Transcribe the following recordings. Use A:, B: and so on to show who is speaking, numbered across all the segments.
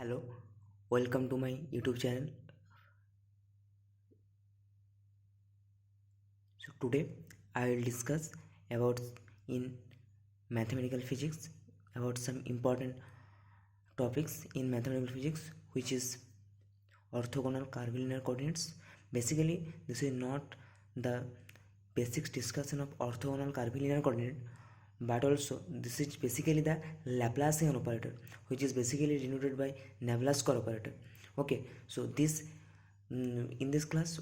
A: Hello, welcome to my YouTube channel. So today I will discuss about in mathematical physics about some important topics in mathematical physics, which is orthogonal curvilinear coordinates. Basically, this is not the basic discussion of orthogonal curvilinear coordinate, but also this is basically the Laplacian operator, which is basically denoted by Navier-Stokes operator. Okay, so this in this class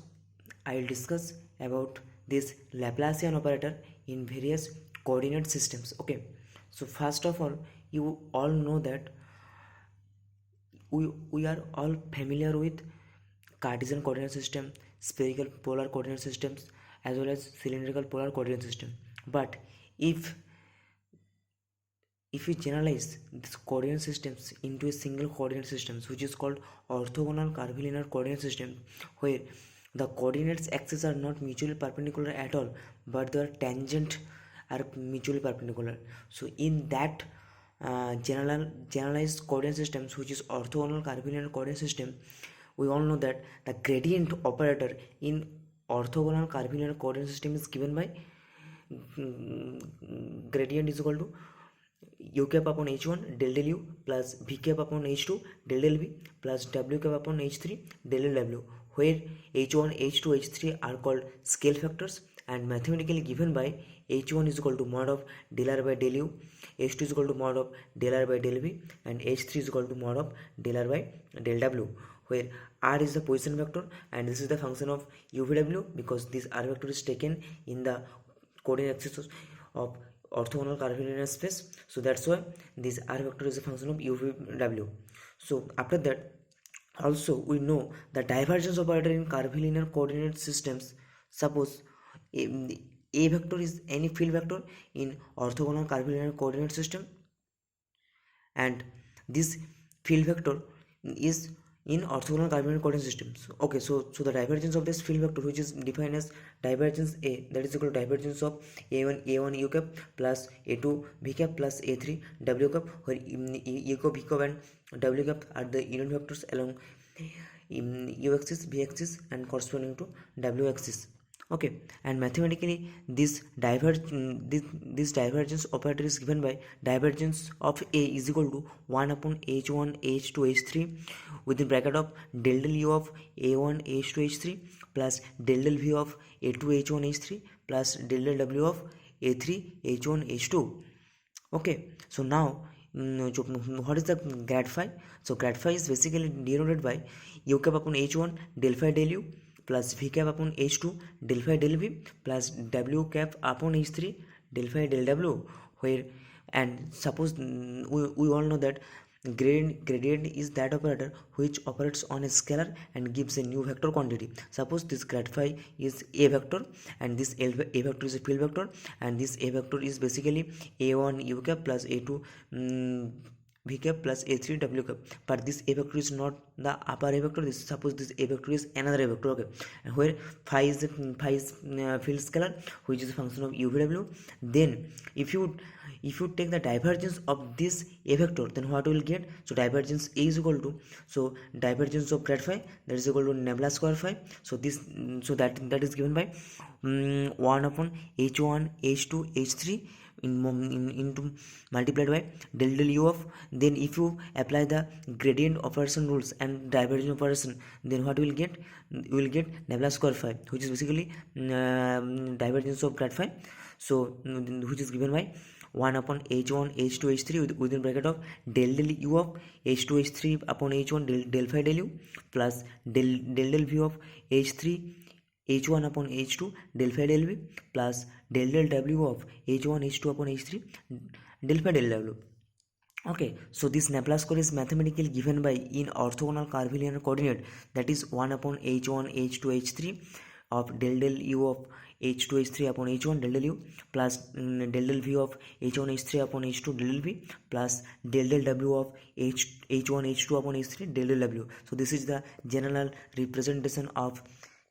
A: I will discuss about this Laplacian operator in various coordinate systems. Okay, so first of all, you all know that we are all familiar with Cartesian coordinate system, spherical polar coordinate systems, as well as cylindrical polar coordinate system. But if we generalize these coordinate systems into a single coordinate system, which is called orthogonal curvilinear coordinate system, where the coordinates axes are not mutually perpendicular at all, but their tangent are mutually perpendicular. So in that generalized coordinate systems, which is orthogonal curvilinear coordinate system, we all know that the gradient operator in orthogonal curvilinear coordinate system is given by gradient is equal to u cap upon h1 del u plus v cap upon h2 del v plus w cap upon h3 del w, where h1, h2, h3 are called scale factors and mathematically given by h1 is equal to mod of del r by del u, h2 is equal to mod of del r by del v, and h3 is equal to mod of del r by del w, where r is the position vector and this is the function of uvw because this r vector is taken in the coordinate axis of orthogonal curvilinear space. So that's why this r vector is a function of uvw. So after that, also we know the divergence operator in curvilinear coordinate systems. Suppose a vector is any field vector in orthogonal curvilinear coordinate system, and this field vector is in orthogonal curvilinear coordinate systems. Okay, so the divergence of this field vector, which is defined as divergence A, that is equal to divergence of a1 u cap plus a2 v cap plus a3 w cap, where u cap, v cap and w cap are the unit vectors along u axis, v axis and corresponding to w axis. Okay, and mathematically this divergence operator is given by divergence of A is equal to 1 upon h1 h2 h3 within bracket of del u of a1 h2 h3 plus del v of a2 h1 h3 plus del w of a3 h1 h2. Okay, so now what is the grad phi? So grad phi is basically denoted by u cap upon h1 del phi del u plus v cap upon h2 del phi del v plus w cap upon h3 del phi del w, where and suppose we all know that gradient is that operator which operates on a scalar and gives a new vector quantity. Suppose this grad phi is a vector and this a vector is a field vector, and this a vector is basically a1 u cap plus a2 v cap plus a3 w cap, but this a vector is not the upper a vector. This suppose this a vector is another a vector. Okay, and where phi is field scalar which is a function of uvw. Then if you take the divergence of this a vector, then what we will get? So divergence A is equal to, so divergence of grad phi, that is equal to Navier square phi. So this so that is given by 1 upon h1 h2 h3 into multiplied by del u of, then if you apply the gradient operation rules and divergence operation, then what we will get? We will get Navier square phi, which is basically divergence of grad phi. So which is given by 1 upon h1 h2 h3 within bracket of del u of h2 h3 upon h1 del phi del u plus del v of h3 h1 upon h2 del phi del v plus del w of h1 h2 upon h3 del phi del w. Okay, so this Navier score is mathematically given by in orthogonal curvilinear coordinate, that is 1 upon h1 h2 h3 of del u of h2 h3 upon h1 del u plus del v of h1 h3 upon h2 del v plus del w of h1 h2 upon h3 del w. So this is the general representation of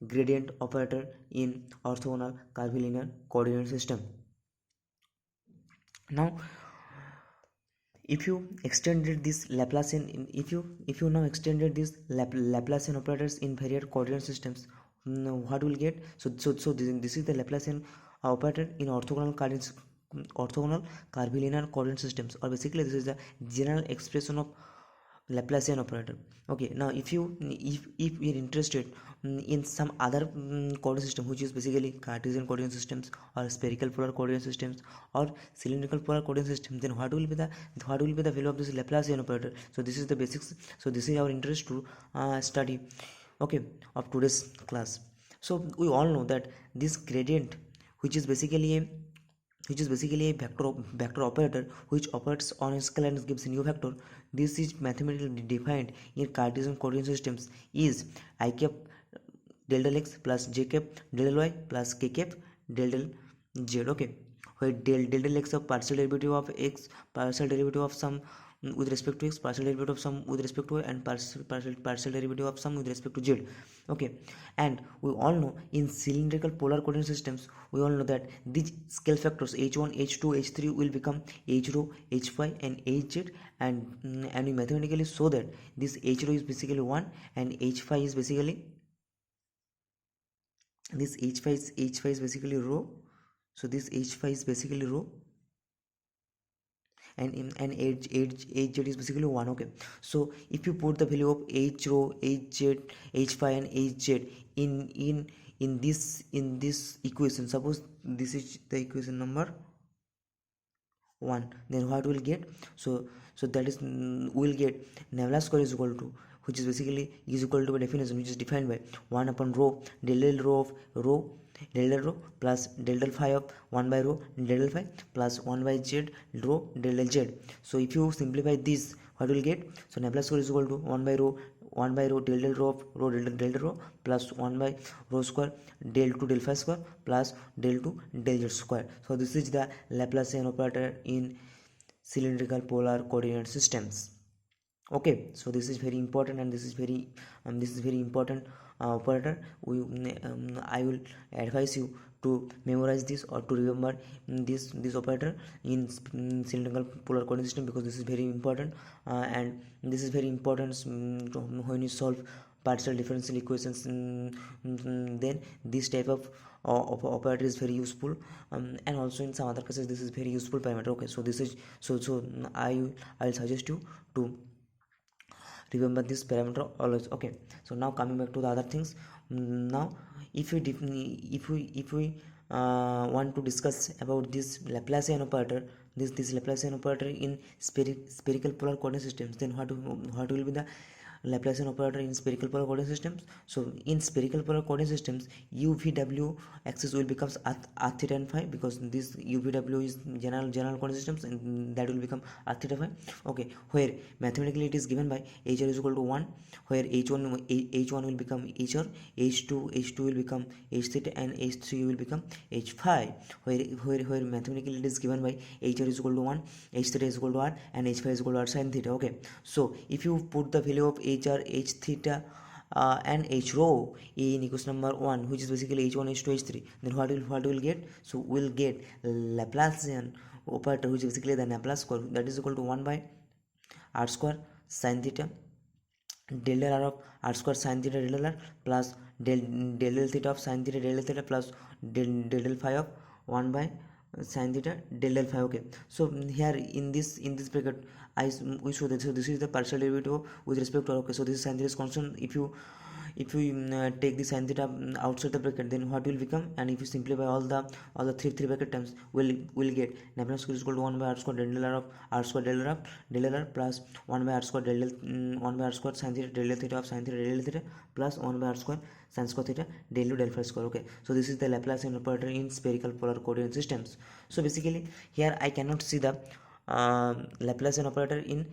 A: gradient operator in orthogonal curvilinear coordinate system. Now if you extended this Laplacian if you now extended this Laplacian operators in various coordinate systems, what will get? So this is the Laplacian operator in orthogonal curvilinear coordinate systems, or basically this is the general expression of Laplacian operator. Okay, now if we are interested in some other coordinate system, which is basically Cartesian coordinate systems or spherical polar coordinate systems or cylindrical polar coordinate system, then what will be the value of this Laplacian operator? So this is the basics. So this is our interest to study, okay, of today's class. So we all know that this gradient, which is basically a vector operator which operates on a scalar and gives a new vector. This is mathematically defined in Cartesian coordinate systems is I cap del del x plus j cap del del y plus k cap del del z. Okay, where del x of partial derivative of x, partial derivative of some with respect to x, partial derivative of some with respect to y, and partial derivative of some with respect to z. Okay, and we all know in cylindrical polar coordinate systems, we all know that these scale factors h1, h2, h3 will become h rho, h5 and hz, and we mathematically show that this h rho is basically 1 and h5 is basically this h5 is basically rho. So this h5 is basically rho, and hz is basically 1. Okay, so if you put the value of h rho, hz, h5 and hz in this equation, suppose this is the equation number 1, then what will get? So that is we'll get Nabla square is equal to, which is basically is equal to a definition which is defined by 1 upon rho del rho of rho del rho plus del phi of 1 by rho del phi plus 1 by z rho del z. So if you simplify this, what will get? So Nabla square is equal to 1 by rho del rho of rho del rho plus 1 by rho square del 2 del phi square plus del 2 del z square. So this is the Laplacian operator in cylindrical polar coordinate systems. Okay, so this is very important, and this is very important operator. I will advise you to memorize this or to remember this operator in cylindrical polar coordinate system, because this is very important, and this is very important when you solve partial differential equations. Then this type of operator is very useful, and also in some other cases this is very useful parameter. Okay, so this is so I'll suggest you to remember this parameter always. Okay, so now coming back to the other things. Now if we want to discuss about this Laplacian operator, this Laplacian operator in spherical polar coordinate systems, then what will be the Laplacian operator in spherical polar coordinate systems? So in spherical polar coordinate systems, UVW axis will becomes r theta and phi, because this UVW is general coordinate systems, and that will become r theta phi. Okay, where mathematically it is given by hr is equal to 1, where h1 will become hr, h2 will become h theta, and h3 will become h phi, where mathematically it is given by hr is equal to 1, h theta is equal to r, and h phi is equal to r sin theta. Okay, so if you put the value of hr, h theta and h rho in equation number 1, which is basically h1, h2, h3, then what will get? So we'll get Laplacian operator, which is basically the Laplace square, that is equal to 1 by r square sin theta del r of r square sin theta del r plus del theta of sin theta del theta plus del phi of 1 by sin theta del phi. Okay, so here in this bracket we show that, so this is the partial derivative with respect to r. Okay, so this is sin theta is constant. If you take the sin theta outside the bracket, then what will become? And if you simplify all the three bracket terms, will get Nabla square is equal to 1 by r square del r of r square del r plus 1 by r square 1 by r square sin theta del theta of sin theta del theta plus 1 by r square sin square theta del del phi square. Okay, so this is the Laplacian operator in spherical polar coordinate systems. So basically here I cannot see the Laplacian operator in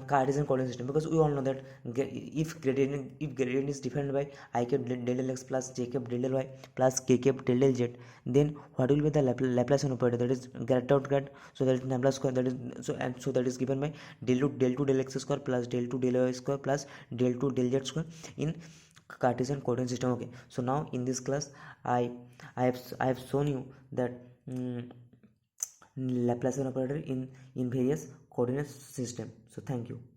A: Cartesian coordinate system, because we all know that if gradient is defined by I cap del x plus j cap del y plus k cap del z, then what will be the Laplacian operator? That is grad out grad, so that is Nabla square, that is so that is given by del 2 del x square plus del 2 del y square plus del 2 del z square in Cartesian coordinate system. Okay, so now in this class I have shown you that Laplacian operator in various coordinate system. So thank you.